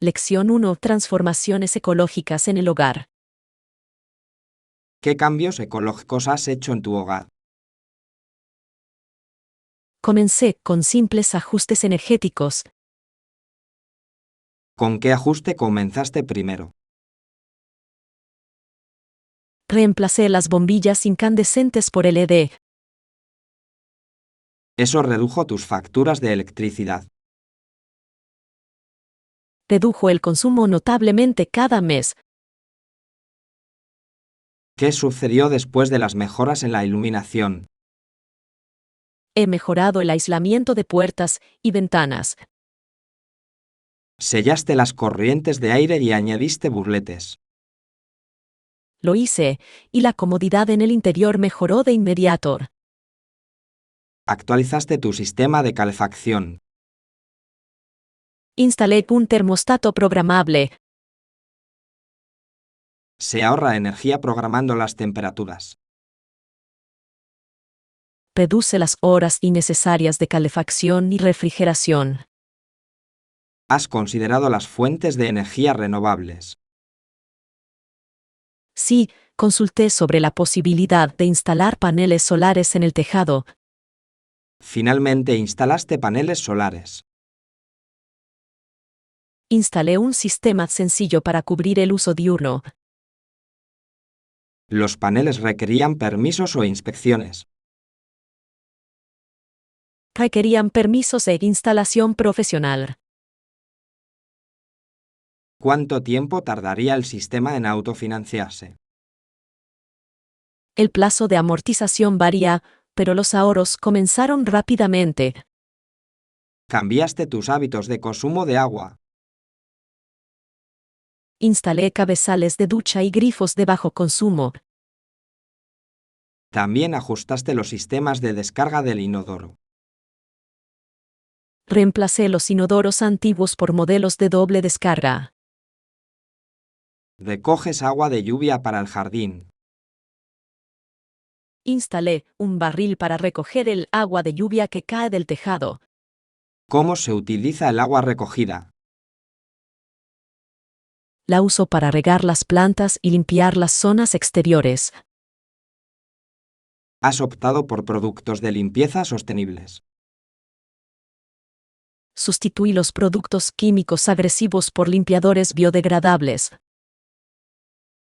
Lección 1. Transformaciones ecológicas en el hogar. ¿Qué cambios ecológicos has hecho en tu hogar? Comencé con simples ajustes energéticos. ¿Con qué ajuste comenzaste primero? Reemplacé las bombillas incandescentes por LED. Eso redujo tus facturas de electricidad. Redujo el consumo notablemente cada mes. ¿Qué sucedió después de las mejoras en la iluminación? He mejorado el aislamiento de puertas y ventanas. Sellaste las corrientes de aire y añadiste burletes. Lo hice, y la comodidad en el interior mejoró de inmediato. Actualizaste tu sistema de calefacción. Instalé un termostato programable. Se ahorra energía programando las temperaturas. Reduce las horas innecesarias de calefacción y refrigeración. Has considerado las fuentes de energía renovables. Sí, consulté sobre la posibilidad de instalar paneles solares en el tejado. Finalmente instalaste paneles solares. Instalé un sistema sencillo para cubrir el uso diurno. Los paneles requerían permisos o inspecciones. Requerían permisos e instalación profesional. ¿Cuánto tiempo tardaría el sistema en autofinanciarse? El plazo de amortización varía, pero los ahorros comenzaron rápidamente. Cambiaste tus hábitos de consumo de agua. Instalé cabezales de ducha y grifos de bajo consumo. También ajustaste los sistemas de descarga del inodoro. Reemplacé los inodoros antiguos por modelos de doble descarga. Recoges agua de lluvia para el jardín. Instalé un barril para recoger el agua de lluvia que cae del tejado. ¿Cómo se utiliza el agua recogida? La uso para regar las plantas y limpiar las zonas exteriores. Has optado por productos de limpieza sostenibles. Sustituí los productos químicos agresivos por limpiadores biodegradables.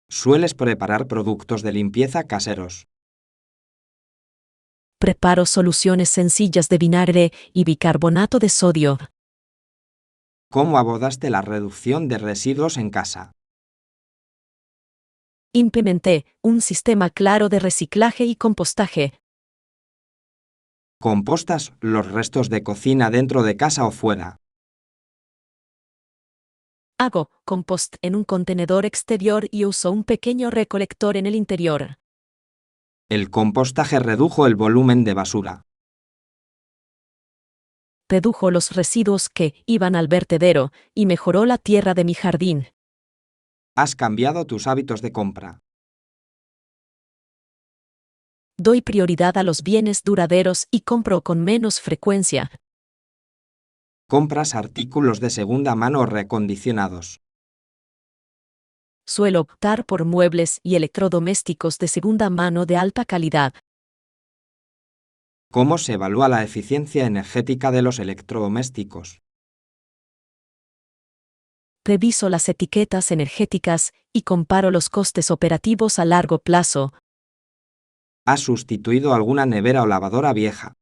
Sueles preparar productos de limpieza caseros. Preparo soluciones sencillas de vinagre y bicarbonato de sodio. ¿Cómo abordaste la reducción de residuos en casa? Implementé un sistema claro de reciclaje y compostaje. ¿Compostas los restos de cocina dentro de casa o fuera? Hago compost en un contenedor exterior y uso un pequeño recolector en el interior. El compostaje redujo el volumen de basura. Redujo los residuos que iban al vertedero y mejoró la tierra de mi jardín. Has cambiado tus hábitos de compra. Doy prioridad a los bienes duraderos y compro con menos frecuencia. Compras artículos de segunda mano recondicionados. Suelo optar por muebles y electrodomésticos de segunda mano de alta calidad. ¿Cómo se evalúa la eficiencia energética de los electrodomésticos? Reviso las etiquetas energéticas y comparo los costes operativos a largo plazo. ¿Has sustituido alguna nevera o lavadora vieja?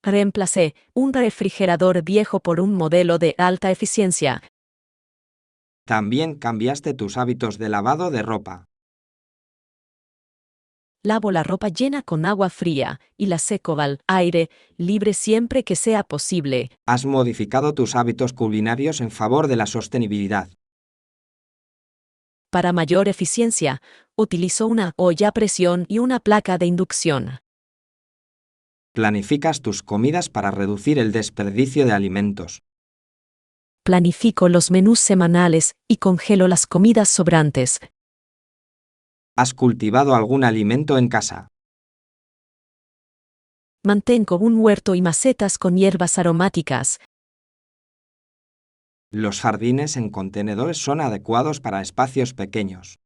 Reemplacé un refrigerador viejo por un modelo de alta eficiencia. También cambiaste tus hábitos de lavado de ropa. Lavo la ropa llena con agua fría y la seco al aire libre siempre que sea posible. Has modificado tus hábitos culinarios en favor de la sostenibilidad. Para mayor eficiencia, utilizo una olla a presión y una placa de inducción. Planificas tus comidas para reducir el desperdicio de alimentos. Planifico los menús semanales y congelo las comidas sobrantes. ¿Has cultivado algún alimento en casa? Mantengo un huerto y macetas con hierbas aromáticas. Los jardines en contenedores son adecuados para espacios pequeños.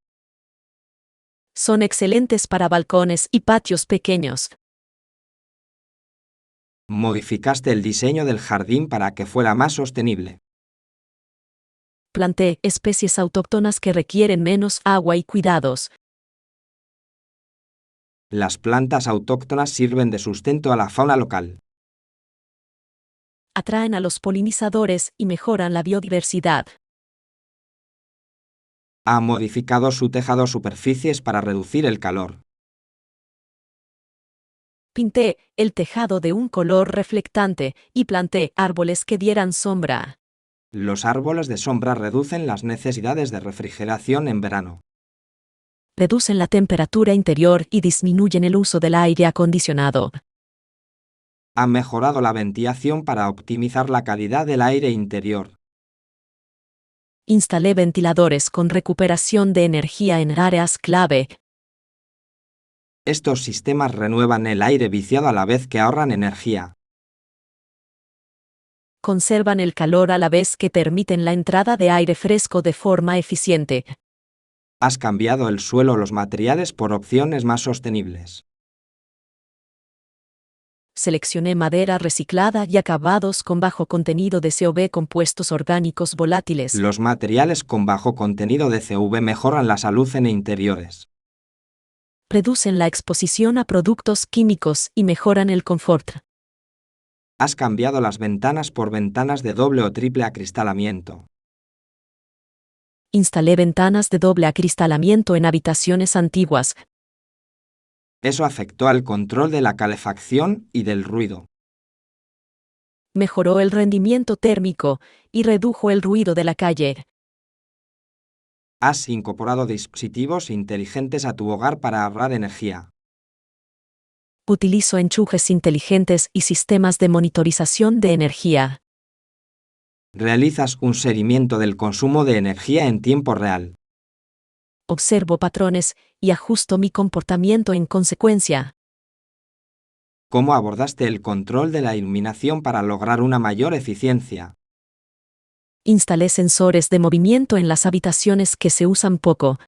Son excelentes para balcones y patios pequeños. Modificaste el diseño del jardín para que fuera más sostenible. Planté especies autóctonas que requieren menos agua y cuidados. Las plantas autóctonas sirven de sustento a la fauna local. Atraen a los polinizadores y mejoran la biodiversidad. Ha modificado su tejado superficies para reducir el calor. Pinté el tejado de un color reflectante y planté árboles que dieran sombra. Los árboles de sombra reducen las necesidades de refrigeración en verano. Reducen la temperatura interior y disminuyen el uso del aire acondicionado. Ha mejorado la ventilación para optimizar la calidad del aire interior. Instalé ventiladores con recuperación de energía en áreas clave. Estos sistemas renuevan el aire viciado a la vez que ahorran energía. Conservan el calor a la vez que permiten la entrada de aire fresco de forma eficiente. Has cambiado el suelo o los materiales por opciones más sostenibles. Seleccioné madera reciclada y acabados con bajo contenido de CO2, compuestos orgánicos volátiles. Los materiales con bajo contenido de CV mejoran la salud en interiores. Reducen la exposición a productos químicos y mejoran el confort. Has cambiado las ventanas por ventanas de doble o triple acristalamiento. Instalé ventanas de doble acristalamiento en habitaciones antiguas. Eso afectó al control de la calefacción y del ruido. Mejoró el rendimiento térmico y redujo el ruido de la calle. Has incorporado dispositivos inteligentes a tu hogar para ahorrar energía. Utilizo enchufes inteligentes y sistemas de monitorización de energía. Realizas un seguimiento del consumo de energía en tiempo real. Observo patrones y ajusto mi comportamiento en consecuencia. ¿Cómo abordaste el control de la iluminación para lograr una mayor eficiencia? Instalé sensores de movimiento en las habitaciones que se usan poco.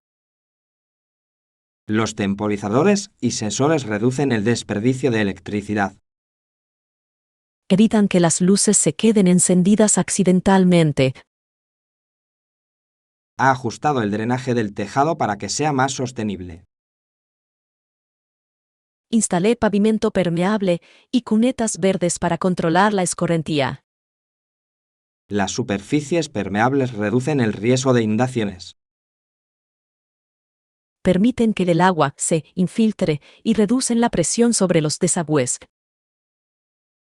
Los temporizadores y sensores reducen el desperdicio de electricidad. Evitan que las luces se queden encendidas accidentalmente. Ha ajustado el drenaje del tejado para que sea más sostenible. Instalé pavimento permeable y cunetas verdes para controlar la escorrentía. Las superficies permeables reducen el riesgo de inundaciones. Permiten que el agua se infiltre y reducen la presión sobre los desagües.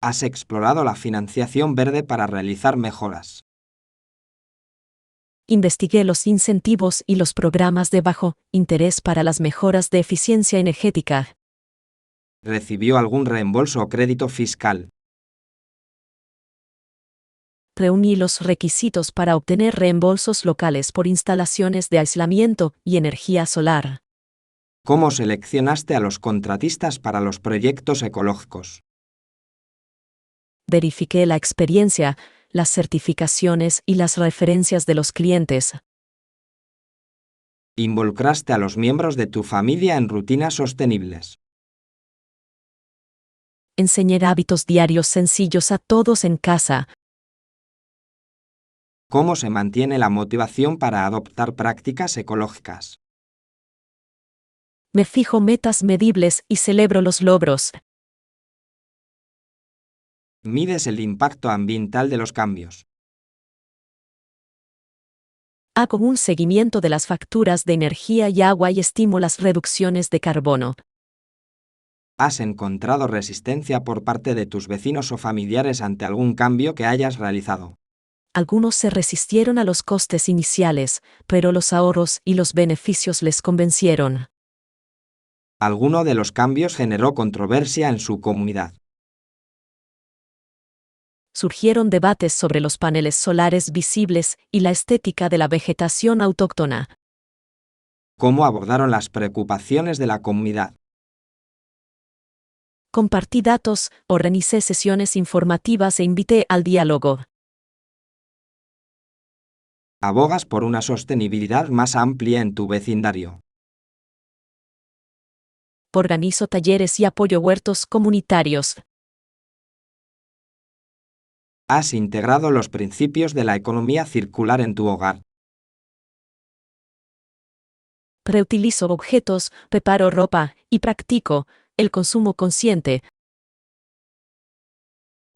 Has explorado la financiación verde para realizar mejoras. Investigué los incentivos y los programas de bajo interés para las mejoras de eficiencia energética. ¿Recibió algún reembolso o crédito fiscal? Reuní los requisitos para obtener reembolsos locales por instalaciones de aislamiento y energía solar. ¿Cómo seleccionaste a los contratistas para los proyectos ecológicos? Verifiqué la experiencia, las certificaciones y las referencias de los clientes. Involucraste a los miembros de tu familia en rutinas sostenibles. Enseñé hábitos diarios sencillos a todos en casa. ¿Cómo se mantiene la motivación para adoptar prácticas ecológicas? Me fijo metas medibles y celebro los logros. Mides el impacto ambiental de los cambios. Hago un seguimiento de las facturas de energía y agua y estimo las reducciones de carbono. ¿Has encontrado resistencia por parte de tus vecinos o familiares ante algún cambio que hayas realizado? Algunos se resistieron a los costes iniciales, pero los ahorros y los beneficios les convencieron. ¿Alguno de los cambios generó controversia en su comunidad? Surgieron debates sobre los paneles solares visibles y la estética de la vegetación autóctona. ¿Cómo abordaron las preocupaciones de la comunidad? Compartí datos, organicé sesiones informativas e invité al diálogo. Abogas por una sostenibilidad más amplia en tu vecindario. Organizo talleres y apoyo huertos comunitarios. Has integrado los principios de la economía circular en tu hogar. Reutilizo objetos, preparo ropa y practico el consumo consciente.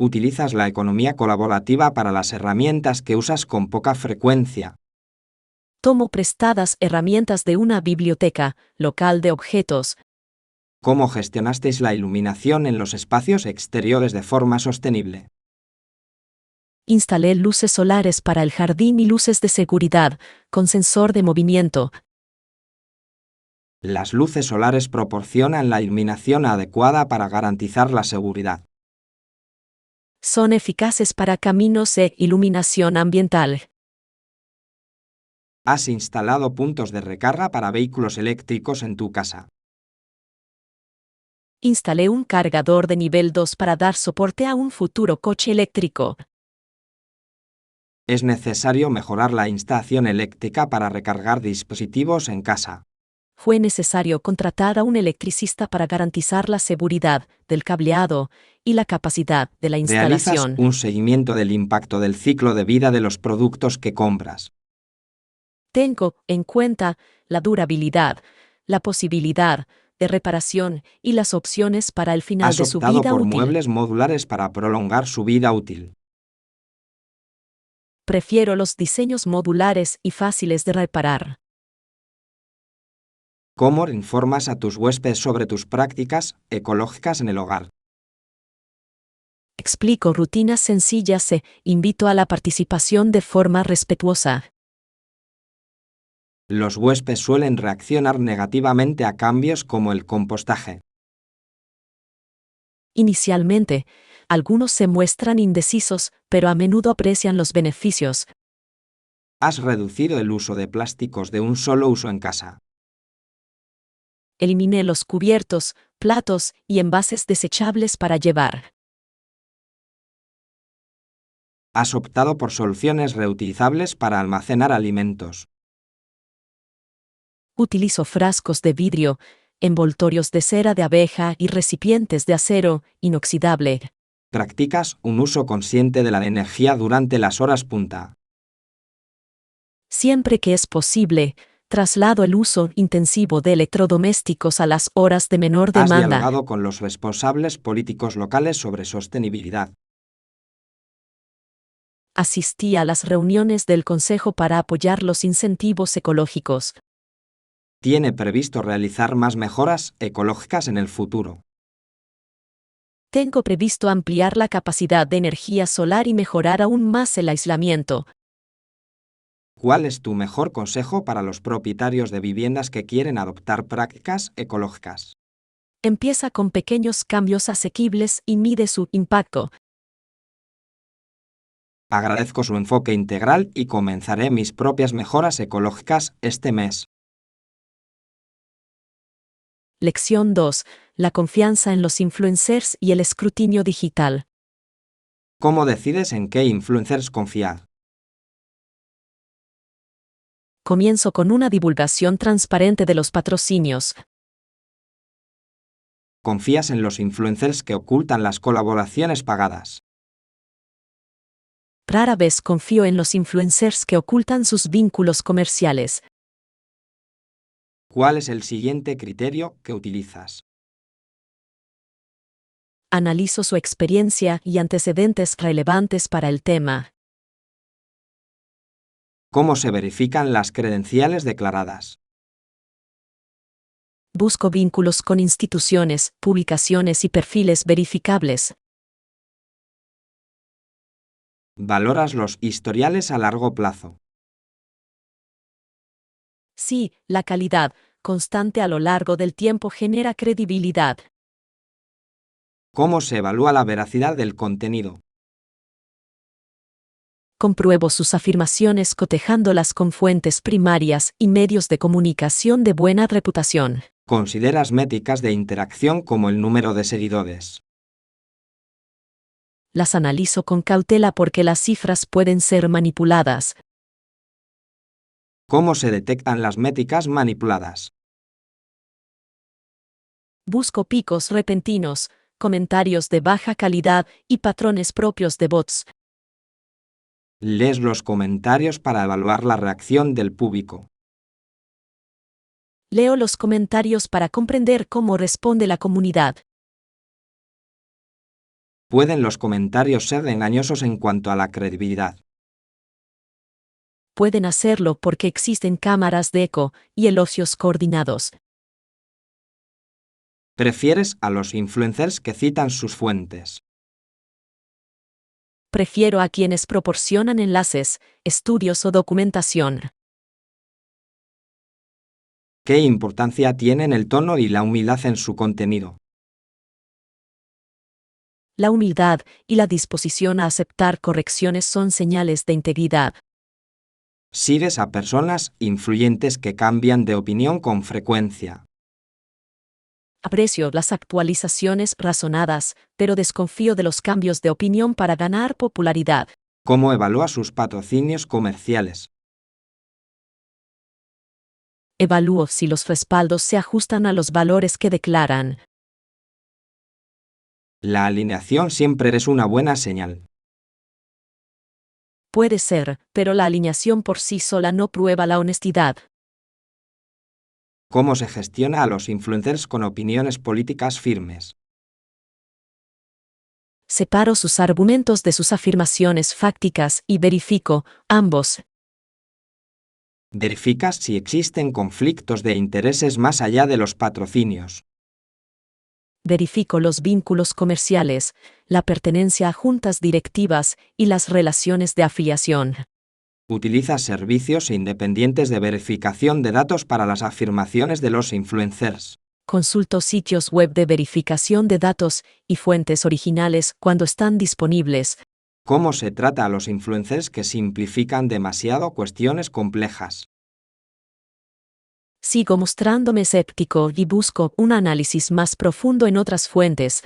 Utilizas la economía colaborativa para las herramientas que usas con poca frecuencia. Tomo prestadas herramientas de una biblioteca local de objetos. ¿Cómo gestionasteis la iluminación en los espacios exteriores de forma sostenible? Instalé luces solares para el jardín y luces de seguridad, con sensor de movimiento. Las luces solares proporcionan la iluminación adecuada para garantizar la seguridad. Son eficaces para caminos e iluminación ambiental. Has instalado puntos de recarga para vehículos eléctricos en tu casa. Instalé un cargador de nivel 2 para dar soporte a un futuro coche eléctrico. Es necesario mejorar la instalación eléctrica para recargar dispositivos en casa. Fue necesario contratar a un electricista para garantizar la seguridad del cableado y la capacidad de la Realizas instalación. un seguimiento del impacto del ciclo de vida de los productos que compras. Tengo en cuenta la durabilidad, la posibilidad de reparación y las opciones para el final Has de su optado vida por útil. muebles modulares para prolongar su vida útil. Prefiero los diseños modulares y fáciles de reparar. ¿Cómo informas a tus huéspedes sobre tus prácticas ecológicas en el hogar? Explico rutinas sencillas e invito a la participación de forma respetuosa. Los huéspedes suelen reaccionar negativamente a cambios como el compostaje. Inicialmente, algunos se muestran indecisos, pero a menudo aprecian los beneficios. Has reducido el uso de plásticos de un solo uso en casa. Eliminé los cubiertos, platos y envases desechables para llevar. Has optado por soluciones reutilizables para almacenar alimentos. Utilizo frascos de vidrio, envoltorios de cera de abeja y recipientes de acero inoxidable. Practicas un uso consciente de la energía durante las horas punta. Siempre que es posible, traslado el uso intensivo de electrodomésticos a las horas de menor Has demanda. dialogado con los responsables políticos locales sobre sostenibilidad. Asistí a las reuniones del Consejo para apoyar los incentivos ecológicos. Tiene previsto realizar más mejoras ecológicas en el futuro. Tengo previsto ampliar la capacidad de energía solar y mejorar aún más el aislamiento. ¿Cuál es tu mejor consejo para los propietarios de viviendas que quieren adoptar prácticas ecológicas? Empieza con pequeños cambios asequibles y mide su impacto. Agradezco su enfoque integral y comenzaré mis propias mejoras ecológicas este mes. Lección 2. La confianza en los influencers y el escrutinio digital. ¿Cómo decides en qué influencers confiar? Comienzo con una divulgación transparente de los patrocinios. ¿Confías en los influencers que ocultan las colaboraciones pagadas? Rara vez confío en los influencers que ocultan sus vínculos comerciales. ¿Cuál es el siguiente criterio que utilizas? Analizo su experiencia y antecedentes relevantes para el tema. ¿Cómo se verifican las credenciales declaradas? Busco vínculos con instituciones, publicaciones y perfiles verificables. ¿Valoras los historiales a largo plazo? Sí, la calidad, constante a lo largo del tiempo genera credibilidad. ¿Cómo se evalúa la veracidad del contenido? Compruebo sus afirmaciones cotejándolas con fuentes primarias y medios de comunicación de buena reputación. ¿Consideras métricas de interacción como el número de seguidores? Las analizo con cautela porque las cifras pueden ser manipuladas. ¿Cómo se detectan las métricas manipuladas? Busco picos repentinos, comentarios de baja calidad y patrones propios de bots. Lees los comentarios para evaluar la reacción del público. Leo los comentarios para comprender cómo responde la comunidad. ¿Pueden los comentarios ser engañosos en cuanto a la credibilidad? Pueden hacerlo porque existen cámaras de eco y elogios coordinados. ¿Prefieres a los influencers que citan sus fuentes? Prefiero a quienes proporcionan enlaces, estudios o documentación. ¿Qué importancia tienen el tono y la humildad en su contenido? La humildad y la disposición a aceptar correcciones son señales de integridad. Sigues a personas influyentes que cambian de opinión con frecuencia. Aprecio las actualizaciones razonadas, pero desconfío de los cambios de opinión para ganar popularidad. ¿Cómo evalúa sus patrocinios comerciales? Evalúo si los respaldos se ajustan a los valores que declaran. La alineación siempre es una buena señal. Puede ser, pero la alineación por sí sola no prueba la honestidad. ¿Cómo se gestiona a los influencers con opiniones políticas firmes? Separo sus argumentos de sus afirmaciones fácticas y verifico ambos. Verificas si existen conflictos de intereses más allá de los patrocinios. Verifico los vínculos comerciales, la pertenencia a juntas directivas y las relaciones de afiliación. Utilizas servicios independientes de verificación de datos para las afirmaciones de los influencers. Consulto sitios web de verificación de datos y fuentes originales cuando están disponibles. ¿Cómo se trata a los influencers que simplifican demasiado cuestiones complejas? Sigo mostrándome escéptico y busco un análisis más profundo en otras fuentes.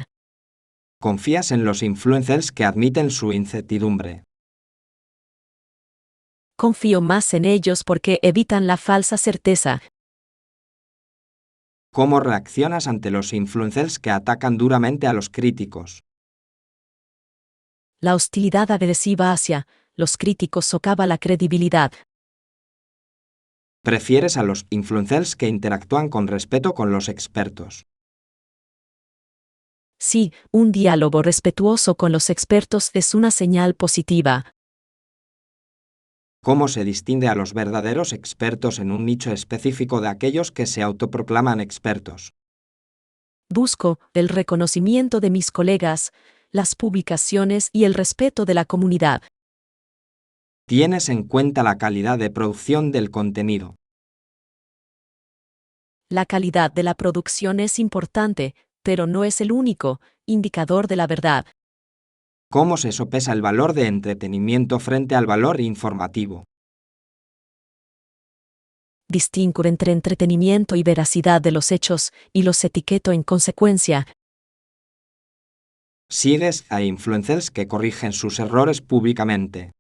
¿Confías en los influencers que admiten su incertidumbre? Confío más en ellos porque evitan la falsa certeza. ¿Cómo reaccionas ante los influencers que atacan duramente a los críticos? La hostilidad agresiva hacia los críticos socava la credibilidad. ¿Prefieres a los influencers que interactúan con respeto con los expertos? Sí, un diálogo respetuoso con los expertos es una señal positiva. ¿Cómo se distingue a los verdaderos expertos en un nicho específico de aquellos que se autoproclaman expertos? Busco el reconocimiento de mis colegas, las publicaciones y el respeto de la comunidad. ¿Tienes en cuenta la calidad de producción del contenido? La calidad de la producción es importante, pero no es el único indicador de la verdad. ¿Cómo se sopesa el valor de entretenimiento frente al valor informativo? Distingo entre entretenimiento y veracidad de los hechos y los etiqueto en consecuencia. Sigues a influencers que corrigen sus errores públicamente.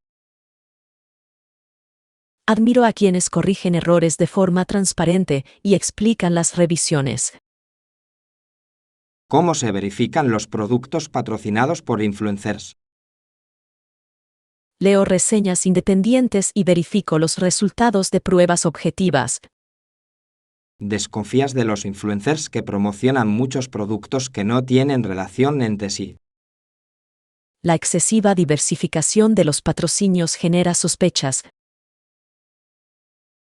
Admiro a quienes corrigen errores de forma transparente y explican las revisiones. ¿Cómo se verifican los productos patrocinados por influencers? Leo reseñas independientes y verifico los resultados de pruebas objetivas. ¿Desconfías de los influencers que promocionan muchos productos que no tienen relación entre sí? La excesiva diversificación de los patrocinios genera sospechas.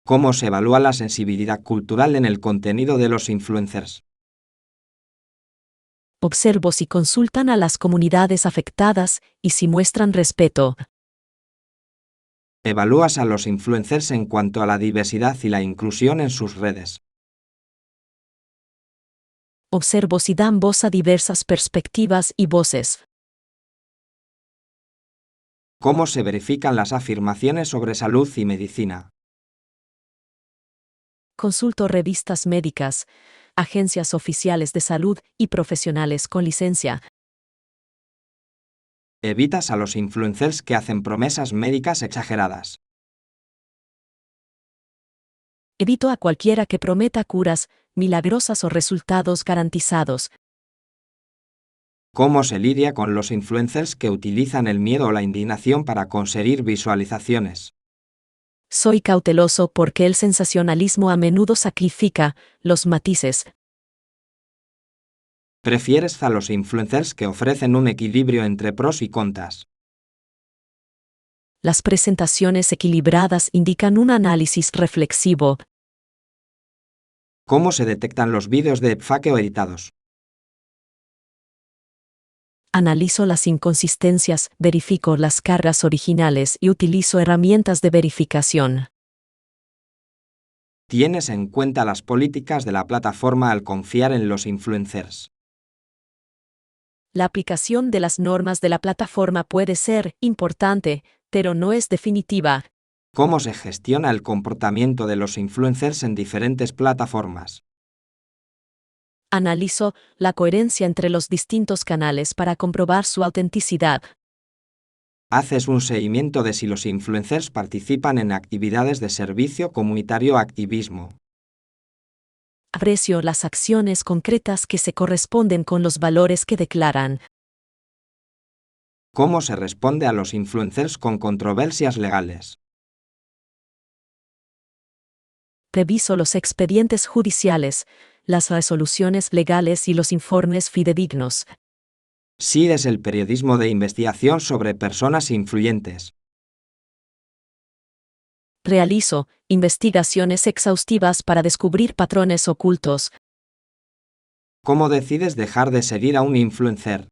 ¿Cómo se evalúa la sensibilidad cultural en el contenido de los influencers? Observo si consultan a las comunidades afectadas y si muestran respeto. ¿Evalúas a los influencers en cuanto a la diversidad y la inclusión en sus redes? Observo si dan voz a diversas perspectivas y voces. ¿Cómo se verifican las afirmaciones sobre salud y medicina? Consulto revistas médicas, agencias oficiales de salud y profesionales con licencia. Evitas a los influencers que hacen promesas médicas exageradas. Evito a cualquiera que prometa curas milagrosas o resultados garantizados. ¿Cómo se lidia con los influencers que utilizan el miedo o la indignación para conseguir visualizaciones? Soy cauteloso porque el sensacionalismo a menudo sacrifica los matices. ¿Prefieres a los influencers que ofrecen un equilibrio entre pros y contras? Las presentaciones equilibradas indican un análisis reflexivo. ¿Cómo se detectan los vídeos de fake o editados? Analizo las inconsistencias, verifico las cargas originales y utilizo herramientas de verificación. ¿Tienes en cuenta las políticas de la plataforma al confiar en los influencers? La aplicación de las normas de la plataforma puede ser importante, pero no es definitiva. ¿Cómo se gestiona el comportamiento de los influencers en diferentes plataformas? Analizo la coherencia entre los distintos canales para comprobar su autenticidad. ¿Haces un seguimiento de si los influencers participan en actividades de servicio comunitario o activismo? Aprecio las acciones concretas que se corresponden con los valores que declaran. ¿Cómo se responde a los influencers con controversias legales? Reviso los expedientes judiciales, las resoluciones legales y los informes fidedignos. ¿Sigues el periodismo de investigación sobre personas influyentes? Realizo investigaciones exhaustivas para descubrir patrones ocultos. ¿Cómo decides dejar de seguir a un influencer?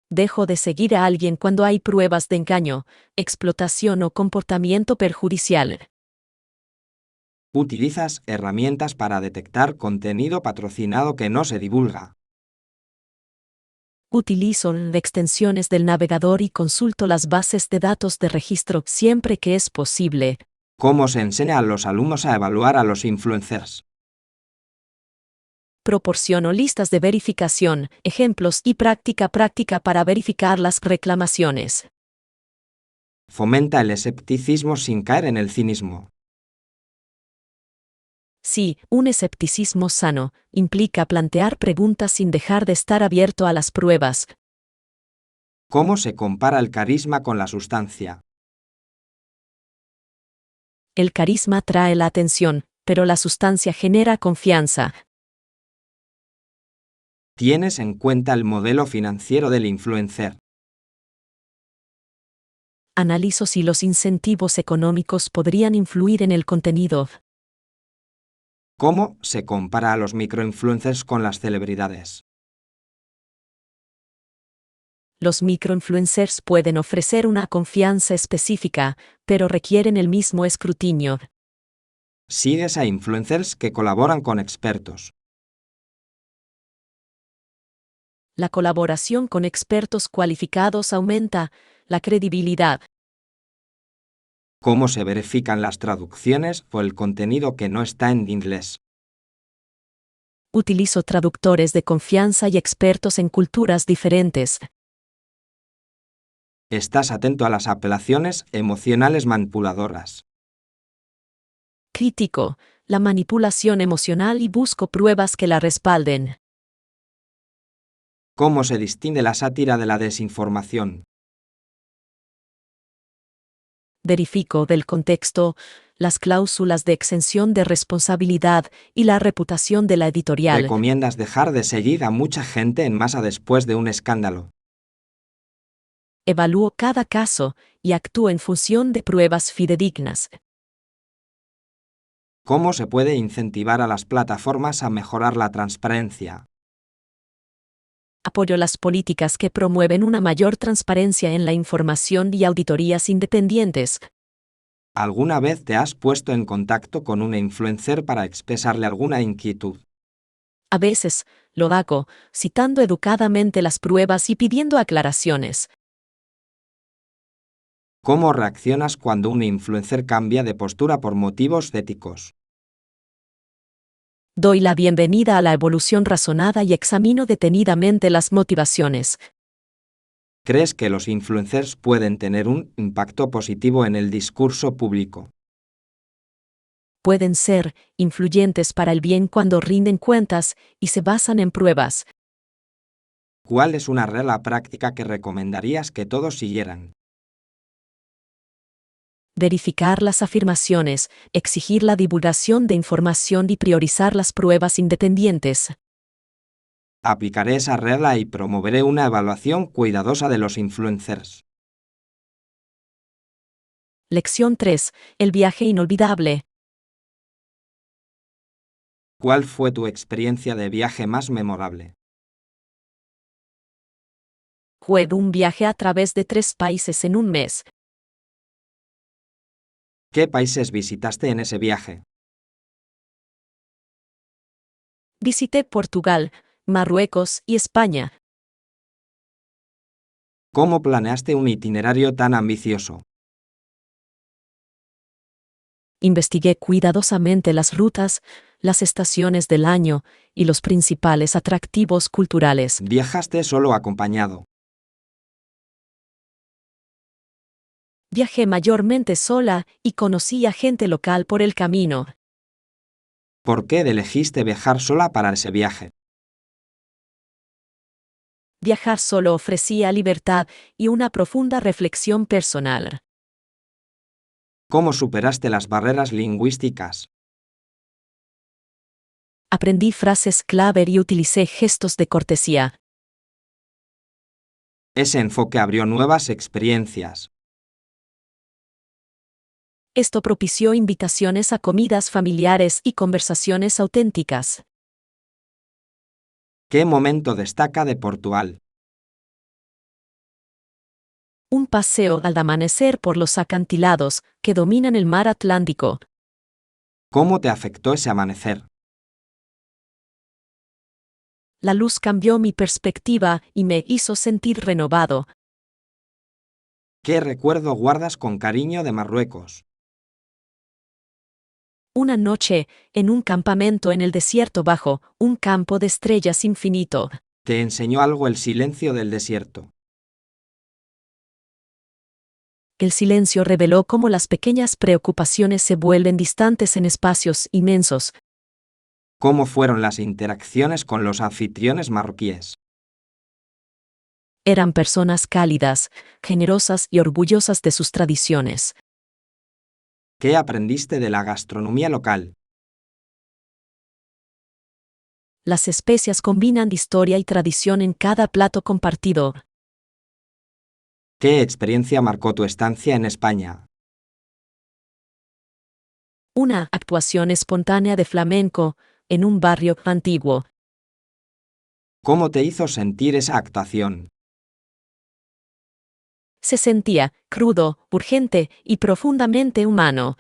Dejo de seguir a alguien cuando hay pruebas de engaño, explotación o comportamiento perjudicial. ¿Utilizas herramientas para detectar contenido patrocinado que no se divulga? Utilizo extensiones del navegador y consulto las bases de datos de registro siempre que es posible. ¿Cómo se enseña a los alumnos a evaluar a los influencers? Proporciono listas de verificación, ejemplos y práctica para verificar las reclamaciones. Fomenta el escepticismo sin caer en el cinismo. Sí, un escepticismo sano implica plantear preguntas sin dejar de estar abierto a las pruebas. ¿Cómo se compara el carisma con la sustancia? El carisma atrae la atención, pero la sustancia genera confianza. ¿Tienes en cuenta el modelo financiero del influencer? Analizo si los incentivos económicos podrían influir en el contenido. ¿Cómo se compara a los microinfluencers con las celebridades? Los microinfluencers pueden ofrecer una confianza específica, pero requieren el mismo escrutinio. ¿Sigues a influencers que colaboran con expertos? La colaboración con expertos cualificados aumenta la credibilidad. ¿Cómo se verifican las traducciones o el contenido que no está en inglés? Utilizo traductores de confianza y expertos en culturas diferentes. ¿Estás atento a las apelaciones emocionales manipuladoras? Critico la manipulación emocional y busco pruebas que la respalden. ¿Cómo se distingue la sátira de la desinformación? Verifico del contexto, las cláusulas de exención de responsabilidad y la reputación de la editorial. ¿Recomiendas dejar de seguir a mucha gente en masa después de un escándalo? Evalúo cada caso y actúo en función de pruebas fidedignas. ¿Cómo se puede incentivar a las plataformas a mejorar la transparencia? Apoyo las políticas que promueven una mayor transparencia en la información y auditorías independientes. ¿Alguna vez te has puesto en contacto con un influencer para expresarle alguna inquietud? A veces, lo hago, citando educadamente las pruebas y pidiendo aclaraciones. ¿Cómo reaccionas cuando un influencer cambia de postura por motivos éticos? Doy la bienvenida a la evolución razonada y examino detenidamente las motivaciones. ¿Crees que los influencers pueden tener un impacto positivo en el discurso público? pueden ser influyentes para el bien cuando rinden cuentas y se basan en pruebas. ¿Cuál es una regla práctica que recomendarías que todos siguieran? Verificar las afirmaciones, exigir la divulgación de información y priorizar las pruebas independientes. Aplicaré esa regla y promoveré una evaluación cuidadosa de los influencers. Lección 3. El viaje inolvidable. ¿Cuál fue tu experiencia de viaje más memorable? Fue un viaje a través de 3 países en un mes. ¿Qué países visitaste en ese viaje? Visité Portugal, Marruecos y España. ¿Cómo planeaste un itinerario tan ambicioso? Investigué cuidadosamente las rutas, las estaciones del año y los principales atractivos culturales. ¿Viajaste solo o acompañado? Viajé mayormente sola y conocí a gente local por el camino. ¿Por qué elegiste viajar sola para ese viaje? Viajar solo ofrecía libertad y una profunda reflexión personal. ¿Cómo superaste las barreras lingüísticas? Aprendí frases clave y utilicé gestos de cortesía. Ese enfoque abrió nuevas experiencias. Esto propició invitaciones a comidas familiares y conversaciones auténticas. ¿Qué momento destaca de Portugal? Un paseo al amanecer por los acantilados que dominan el mar Atlántico. ¿Cómo te afectó ese amanecer? La luz cambió mi perspectiva y me hizo sentir renovado. ¿Qué recuerdo guardas con cariño de Marruecos? Una noche, en un campamento en el desierto bajo un campo de estrellas infinito. ¿Te enseñó algo el silencio del desierto? El silencio reveló cómo las pequeñas preocupaciones se vuelven distantes en espacios inmensos. ¿Cómo fueron las interacciones con los anfitriones marroquíes? Eran personas cálidas, generosas y orgullosas de sus tradiciones. ¿Qué aprendiste de la gastronomía local? Las especias combinan historia y tradición en cada plato compartido. ¿Qué experiencia marcó tu estancia en España? Una actuación espontánea de flamenco en un barrio antiguo. ¿Cómo te hizo sentir esa actuación? Se sentía crudo, urgente y profundamente humano.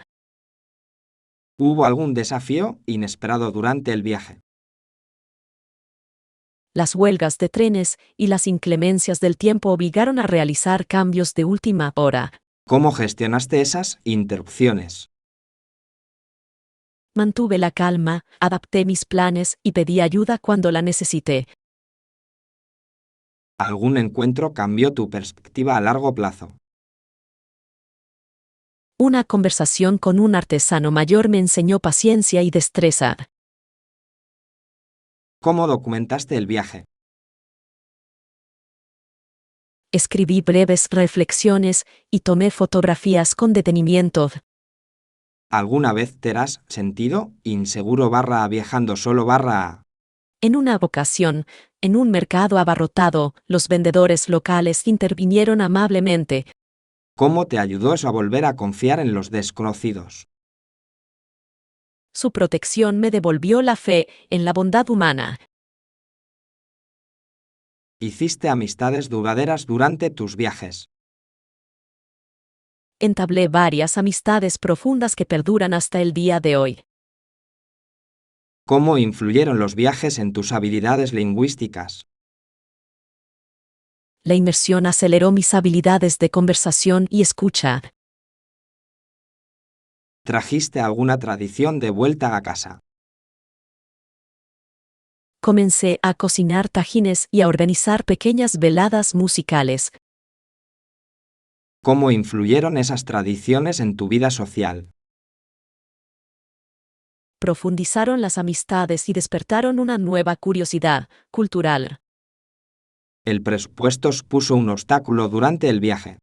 ¿Hubo algún desafío inesperado durante el viaje? Las huelgas de trenes y las inclemencias del tiempo obligaron a realizar cambios de última hora. ¿Cómo gestionaste esas interrupciones? Mantuve la calma, adapté mis planes y pedí ayuda cuando la necesité. ¿Algún encuentro cambió tu perspectiva a largo plazo? Una conversación con un artesano mayor me enseñó paciencia y destreza. ¿Cómo documentaste el viaje? Escribí breves reflexiones y tomé fotografías con detenimiento. ¿Alguna vez te has sentido inseguro viajando solo En una ocasión, en un mercado abarrotado, los vendedores locales intervinieron amablemente. ¿Cómo te ayudó eso a volver a confiar en los desconocidos? Su protección me devolvió la fe en la bondad humana. ¿Hiciste amistades duraderas durante tus viajes? Entablé varias amistades profundas que perduran hasta el día de hoy. ¿Cómo influyeron los viajes en tus habilidades lingüísticas? La inmersión aceleró mis habilidades de conversación y escucha. ¿Trajiste alguna tradición de vuelta a casa? Comencé a cocinar tajines y a organizar pequeñas veladas musicales. ¿Cómo influyeron esas tradiciones en tu vida social? profundizaron las amistades y despertaron una nueva curiosidad cultural. El presupuesto puso un obstáculo durante el viaje.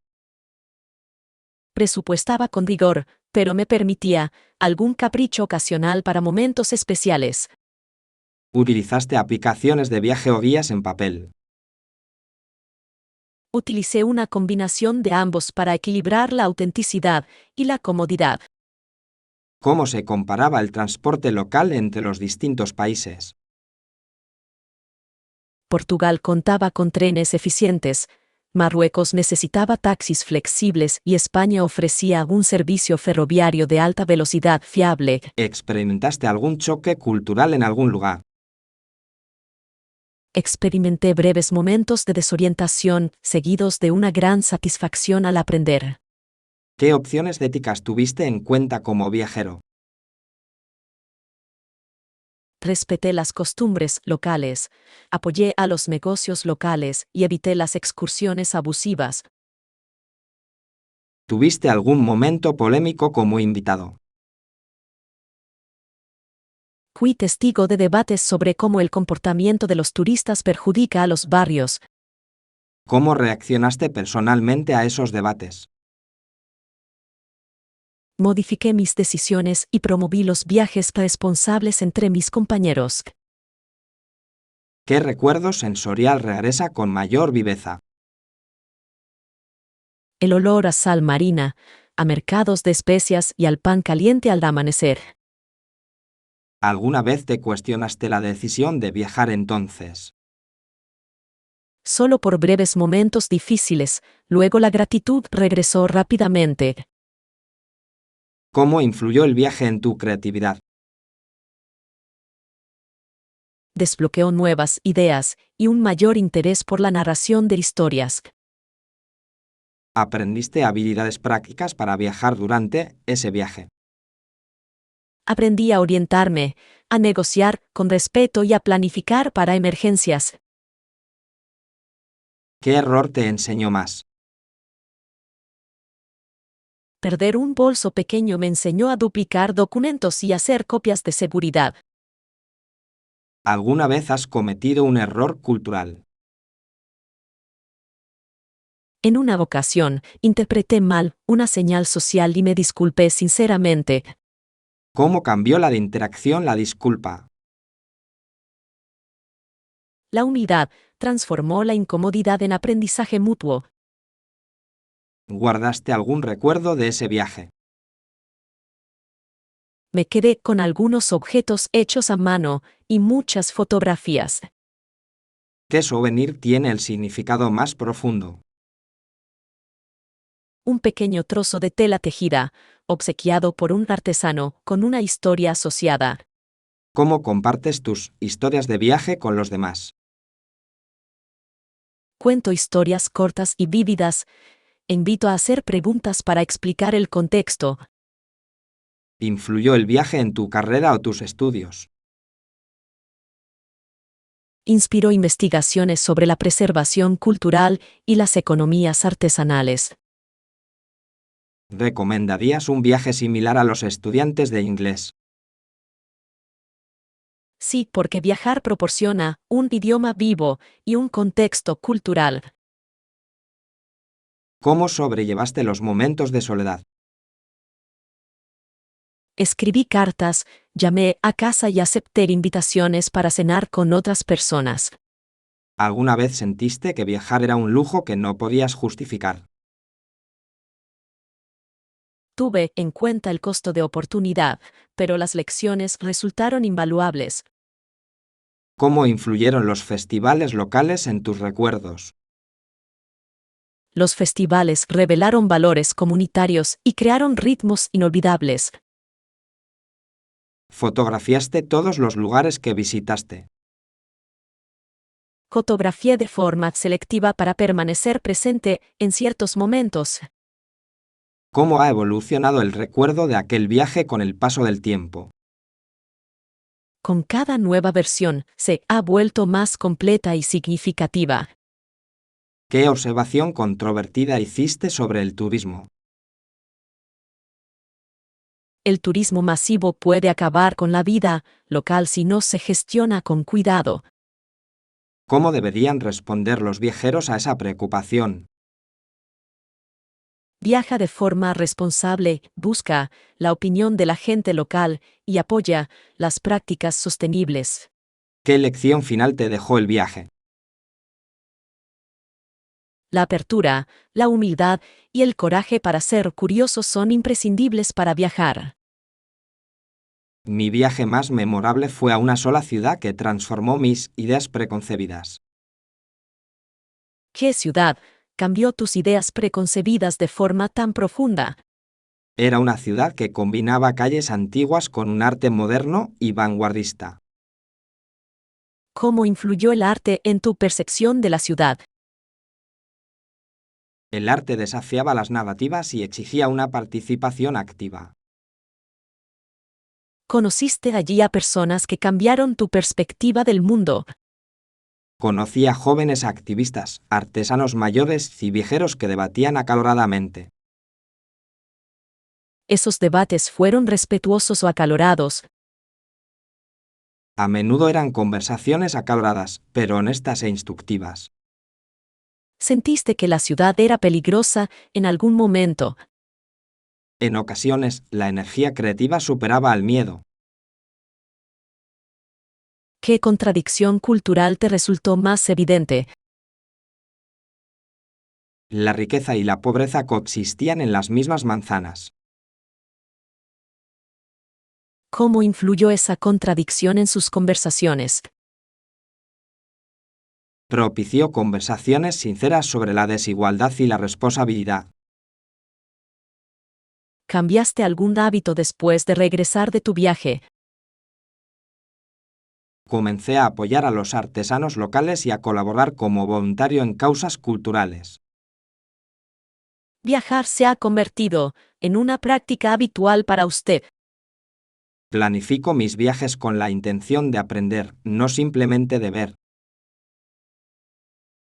Presupuestaba con rigor, pero me permitía algún capricho ocasional para momentos especiales. Utilizaste aplicaciones de viaje o guías en papel. Utilicé una combinación de ambos para equilibrar la autenticidad y la comodidad. ¿Cómo se comparaba el transporte local entre los distintos países? Portugal contaba con trenes eficientes, Marruecos necesitaba taxis flexibles y España ofrecía un servicio ferroviario de alta velocidad fiable. ¿Experimentaste algún choque cultural en algún lugar? Experimenté breves momentos de desorientación, seguidos de una gran satisfacción al aprender. ¿Qué opciones éticas tuviste en cuenta como viajero? Respeté las costumbres locales, apoyé a los negocios locales y evité las excursiones abusivas. ¿Tuviste algún momento polémico como invitado? Fui testigo de debates sobre cómo el comportamiento de los turistas perjudica a los barrios. ¿Cómo reaccionaste personalmente a esos debates? Modifiqué mis decisiones y promoví los viajes responsables entre mis compañeros. ¿Qué recuerdo sensorial regresa con mayor viveza? El olor a sal marina, a mercados de especias y al pan caliente al amanecer. ¿Alguna vez te cuestionaste la decisión de viajar entonces? Solo por breves momentos difíciles, luego la gratitud regresó rápidamente. ¿Cómo influyó el viaje en tu creatividad? Desbloqueó nuevas ideas y un mayor interés por la narración de historias. ¿Aprendiste habilidades prácticas para viajar durante ese viaje? Aprendí a orientarme, a negociar con respeto y a planificar para emergencias. ¿Qué error te enseñó más? Perder un bolso pequeño me enseñó a duplicar documentos y hacer copias de seguridad. ¿Alguna vez has cometido un error cultural? En una ocasión, interpreté mal una señal social y me disculpé sinceramente. ¿Cómo cambió la de interacción la disculpa? La humildad transformó la incomodidad en aprendizaje mutuo. ¿Guardaste algún recuerdo de ese viaje? Me quedé con algunos objetos hechos a mano y muchas fotografías. ¿Qué souvenir tiene el significado más profundo? Un pequeño trozo de tela tejida, obsequiado por un artesano con una historia asociada. ¿Cómo compartes tus historias de viaje con los demás? Cuento historias cortas y vívidas. Invito a hacer preguntas para explicar el contexto. ¿Influyó el viaje en tu carrera o tus estudios? Inspiró investigaciones sobre la preservación cultural y las economías artesanales. ¿Recomendarías un viaje similar a los estudiantes de inglés? Sí, porque viajar proporciona un idioma vivo y un contexto cultural. ¿Cómo sobrellevaste los momentos de soledad? Escribí cartas, llamé a casa y acepté invitaciones para cenar con otras personas. ¿Alguna vez sentiste que viajar era un lujo que no podías justificar? Tuve en cuenta el costo de oportunidad, pero las lecciones resultaron invaluables. ¿Cómo influyeron los festivales locales en tus recuerdos? Los festivales revelaron valores comunitarios y crearon ritmos inolvidables. ¿Fotografiaste todos los lugares que visitaste? Fotografié de forma selectiva para permanecer presente en ciertos momentos. ¿Cómo ha evolucionado el recuerdo de aquel viaje con el paso del tiempo? Con cada nueva versión, se ha vuelto más completa y significativa. ¿Qué observación controvertida hiciste sobre el turismo? El turismo masivo puede acabar con la vida local si no se gestiona con cuidado. ¿Cómo deberían responder los viajeros a esa preocupación? Viaja de forma responsable, busca la opinión de la gente local y apoya las prácticas sostenibles. ¿Qué lección final te dejó el viaje? La apertura, la humildad y el coraje para ser curiosos son imprescindibles para viajar. Mi viaje más memorable fue a una sola ciudad que transformó mis ideas preconcebidas. ¿Qué ciudad cambió tus ideas preconcebidas de forma tan profunda? Era una ciudad que combinaba calles antiguas con un arte moderno y vanguardista. ¿Cómo influyó el arte en tu percepción de la ciudad? El arte desafiaba las narrativas y exigía una participación activa. ¿Conociste allí a personas que cambiaron tu perspectiva del mundo? Conocí a jóvenes activistas, artesanos mayores y viajeros que debatían acaloradamente. ¿Esos debates fueron respetuosos o acalorados? A menudo eran conversaciones acaloradas, pero honestas e instructivas. ¿Sentiste que la ciudad era peligrosa en algún momento? En ocasiones, la energía creativa superaba al miedo. ¿Qué contradicción cultural te resultó más evidente? La riqueza y la pobreza coexistían en las mismas manzanas. ¿Cómo influyó esa contradicción en sus conversaciones? Propició conversaciones sinceras sobre la desigualdad y la responsabilidad. ¿Cambiaste algún hábito después de regresar de tu viaje? Comencé a apoyar a los artesanos locales y a colaborar como voluntario en causas culturales. Viajar se ha convertido en una práctica habitual para usted. Planifico mis viajes con la intención de aprender, no simplemente de ver.